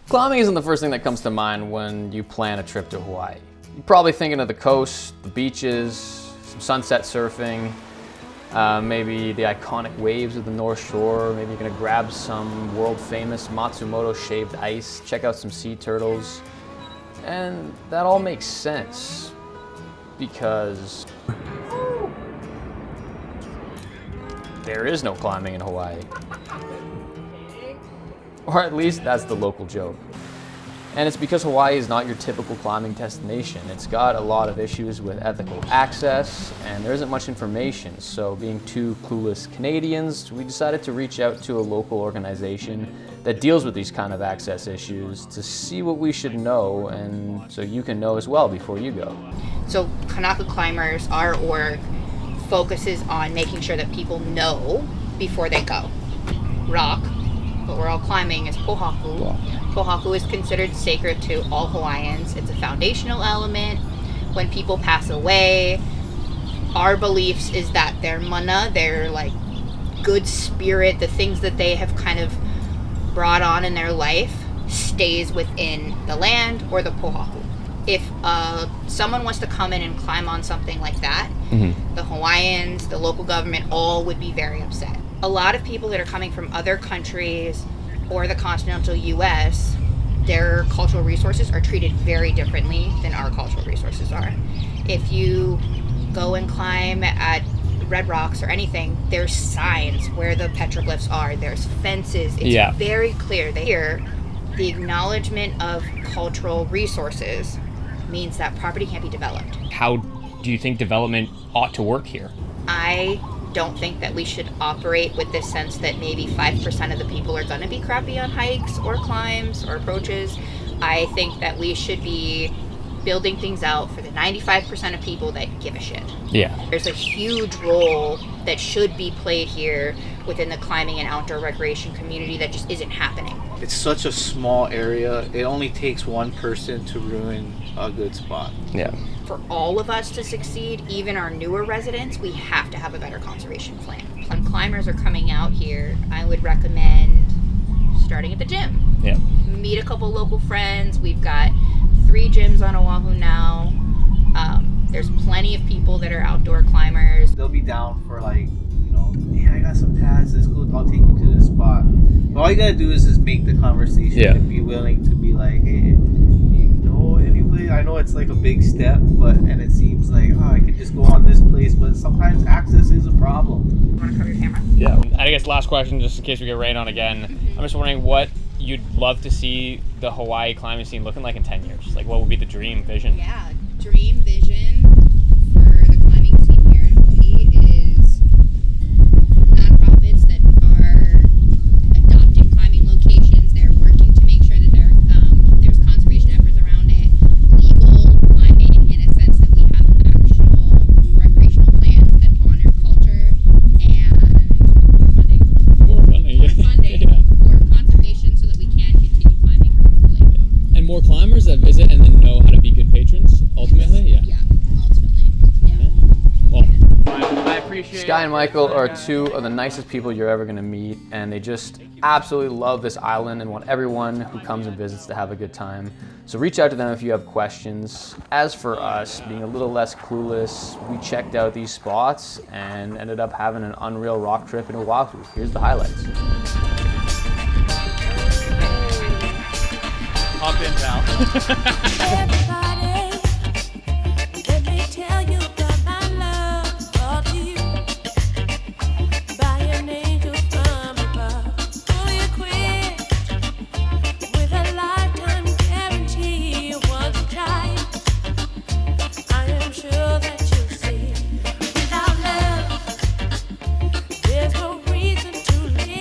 Climbing isn't the first thing that comes to mind when you plan a trip to Hawaii. You're probably thinking of the coast, the beaches, some sunset surfing, maybe the iconic waves of the North Shore. Maybe you're gonna grab some world-famous Matsumoto shaved ice, check out some sea turtles. And that all makes sense because there is no climbing in Hawaii. Or at least that's the local joke. And it's because Hawaii is not your typical climbing destination. It's got a lot of issues with ethical access, and there isn't much information. So being two clueless Canadians, we decided to reach out to a local organization that deals with these kind of access issues to see what we should know, and so you can know as well before you go. So Kanaka Climbers, our org, focuses on making sure that people know before they go. Rock, what we're all climbing, is pohaku. Pohaku is considered sacred to all Hawaiians. It's a foundational element. When people pass away, our beliefs is that their mana, their like good spirit, the things that they have kind of brought on in their life, stays within the land or the pohaku. If someone wants to come in and climb on something like that, the Hawaiians, the local government, all would be very upset. A lot of people that are coming from other countries or the continental US, their cultural resources are treated very differently than our cultural resources are. If you go and climb at Red Rocks or anything, there's signs where the petroglyphs are, there's fences, it's very clear. Here, the acknowledgement of cultural resources means that property can't be developed. How do you think development ought to work here? I don't think that we should operate with this sense that maybe 5% of the people are going to be crappy on hikes or climbs or approaches. I think that we should be building things out for the 95% of people that give a shit. Yeah. There's a huge role that should be played here within the climbing and outdoor recreation community that just isn't happening. It's such a small area. It only takes one person to ruin a good spot. Yeah. For all of us to succeed, even our newer residents, we have to have a better conservation plan. When climbers are coming out here, I would recommend starting at the gym. Yeah. Meet a couple local friends. We've got 3 gyms on Oahu now. There's plenty of people that are outdoor climbers. They'll be down for like, you know, hey, I got some pads, let's go, I'll take you to this spot. But all you gotta do is make the conversation and be willing to be like, hey, you know anybody? I know it's like a big step, and it seems like, oh, I could just go on this place, but sometimes access is a problem. You wanna cover your camera? Yeah. I guess last question, just in case we get rained on again. I'm just wondering what you'd love to see the Hawaii climbing scene looking like in 10 years. Like, what would be the dream vision? Yeah, dream vision for the climbing scene here in Hawaii is nonprofits that are adopting climbing locations. They're working to make sure that there's conservation efforts around it. Legal climbing in a sense that we have actual recreational plans that honor culture and funding. More funding, For conservation so that we can continue climbing responsibly. Yeah. And more climbers that visit and then know how to be good patrons, ultimately? Yeah, ultimately. Yeah. Well, I appreciate Sky and Michael are 2 of the nicest people you're ever gonna meet, and they just absolutely love this island and want everyone who comes and visits to have a good time. So reach out to them if you have questions. As for us, being a little less clueless, we checked out these spots and ended up having an unreal rock trip in Oahu. Here's the highlights. Hop in, pal. Everybody, let me tell you that my love brought to you by an angel from above. Fully equipped with a lifetime guarantee. Once tried, I am sure that you'll see. Without love, there's no reason to live.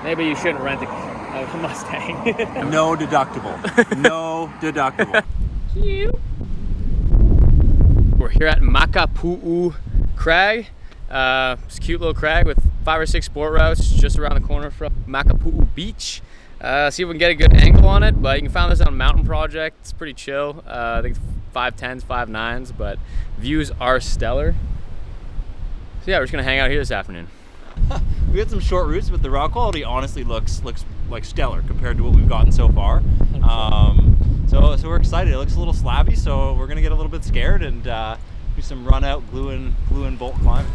Maybe you shouldn't rent a Mustang. No deductible. No deductible. We're here at Makapu'u Crag. It's a cute little crag with 5 or 6 sport routes just around the corner from Makapu'u Beach. See if we can get a good angle on it, but you can find this on a mountain project. It's pretty chill. I think it's 5'10s, 5'9s, but views are stellar. So yeah, we're just gonna hang out here this afternoon. We had some short routes, but the rock quality honestly looks like stellar compared to what we've gotten so far. So we're excited. It looks a little slabby, so we're gonna get a little bit scared and do some run out glue and bolt climbing.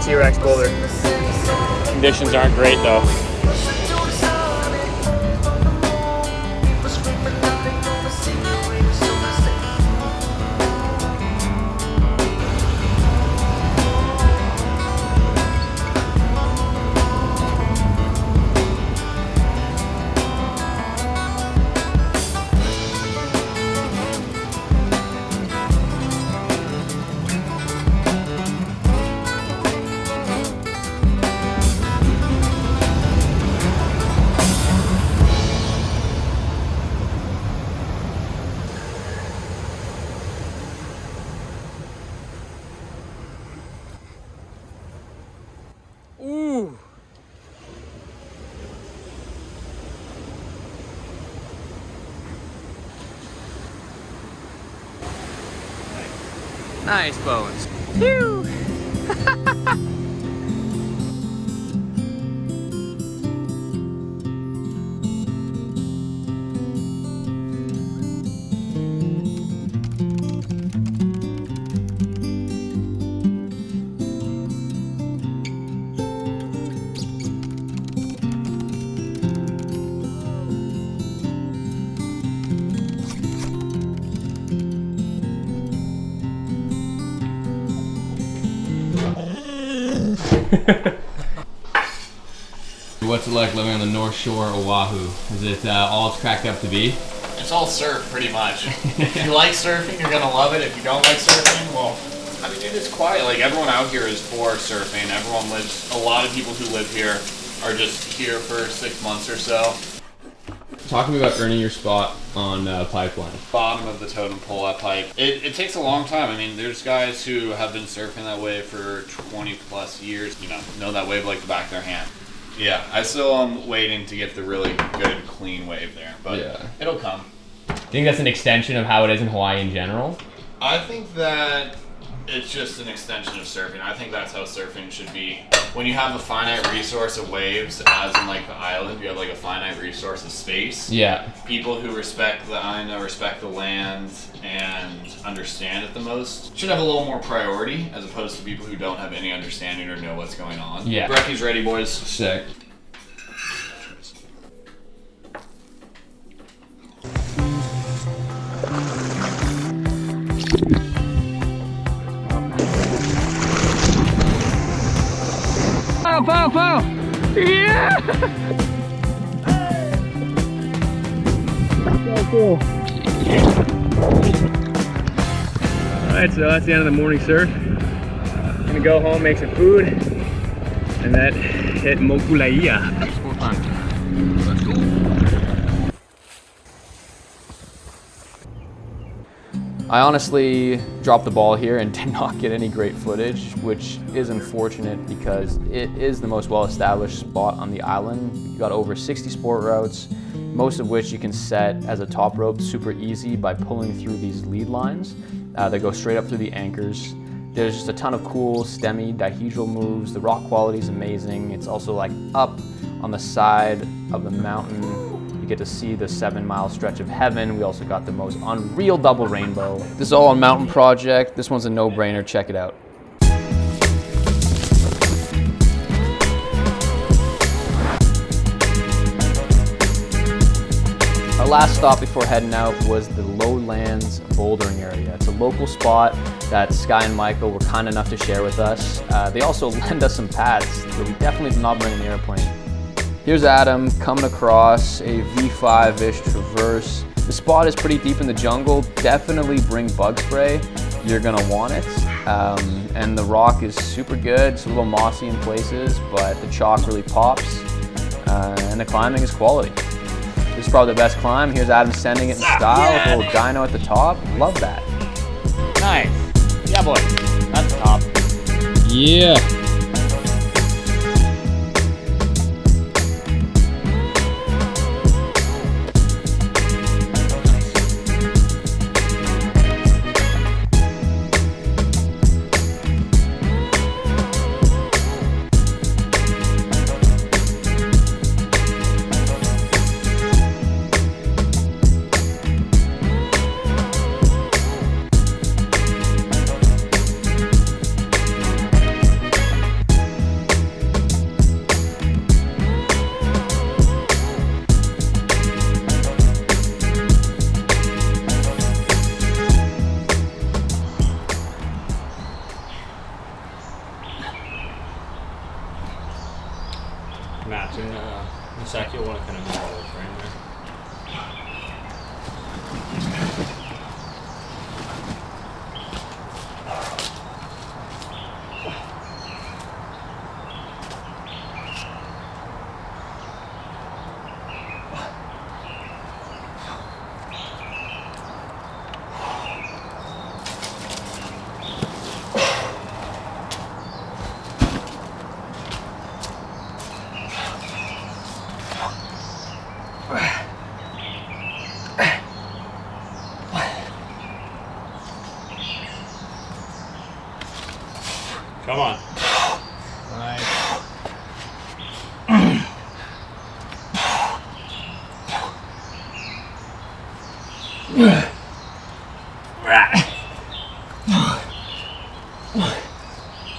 T-Rex boulder. Conditions aren't great though. Ooh. Nice bones. Phew. What's it like living on the North Shore, Oahu? Is it all it's cracked up to be? It's all surf, pretty much. If you like surfing, you're gonna love it. If you don't like surfing, well, I mean, it's quiet. Like, everyone out here is for surfing. Everyone lives, a lot of people who live here are just here for 6 months or so. Talk to me about earning your spot on Pipeline. Bottom of the totem pole at Pike. It takes a long time. I mean, there's guys who have been surfing that way for 20 plus years, know that wave like the back of their hand. Yeah, I still am waiting to get the really good, clean wave there, but yeah, it'll come. Do you think that's an extension of how it is in Hawaii in general? I think that it's just an extension of surfing. I think that's how surfing should be. When you have a finite resource of waves, as in like the island, you have like a finite resource of space. Yeah. People who respect the Hana, respect the land, and understand it the most should have a little more priority, as opposed to people who don't have any understanding or know what's going on. Yeah. Brecky's ready, boys. Sick. Pow, pow! Yeah! So cool. Alright, so that's the end of the morning surf. I'm gonna go home, make some food, and then hit Mokulēia. Let's go. I honestly dropped the ball here and did not get any great footage, which is unfortunate because it is the most well-established spot on the island. You got over 60 sport routes, most of which you can set as a top rope super easy by pulling through these lead lines that go straight up through the anchors. There's just a ton of cool STEMI dihedral moves. The rock quality is amazing. It's also like up on the side of the mountain. You get to see the 7-mile stretch of heaven. We also got the most unreal double rainbow. This is all on Mountain Project. This one's a no-brainer. Check it out. Our last stop before heading out was the Lowlands bouldering area. It's a local spot that Sky and Michael were kind enough to share with us. They also lend us some pads, but we definitely did not bring an airplane. Here's Adam coming across a V5-ish traverse. The spot is pretty deep in the jungle. Definitely bring bug spray. You're gonna want it. And the rock is super good. It's a little mossy in places, but the chalk really pops. And the climbing is quality. This is probably the best climb. Here's Adam sending it in style with a little dyno at the top. Love that. Nice. Yeah, boy. That's top. Yeah. Matt, in a sec, you'll want to kind of move all the frame there. Come on. Nice.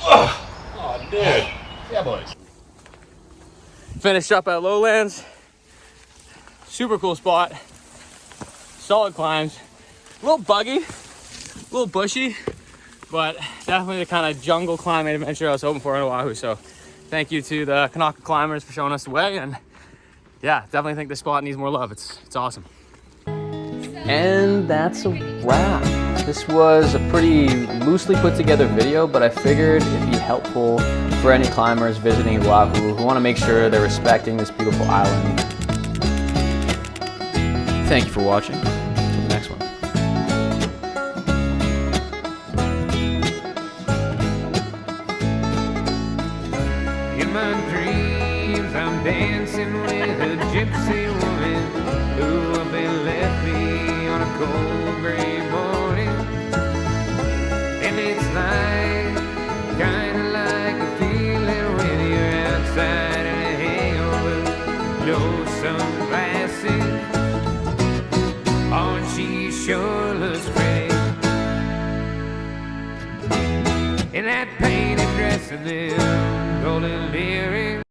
Oh, dude. Yeah, boys. Finished up at Lowlands. Super cool spot. Solid climbs. A little buggy, a little bushy, but definitely the kind of jungle climbing adventure I was hoping for in Oahu. So thank you to the Kanaka Climbers for showing us the way. And yeah, definitely think this spot needs more love. It's awesome. And that's a wrap. This was a pretty loosely put together video, but I figured it'd be helpful for any climbers visiting Oahu who want to make sure they're respecting this beautiful island. Thank you for watching. Until the next one. In my dreams, I'm dancing with a gypsy woman who up and left me on a cold gray morning. And it's like, kinda like a feeling when you're outside in a hangover, no sunglasses. Oh, she sure looks pretty in that painted dress and them golden earrings.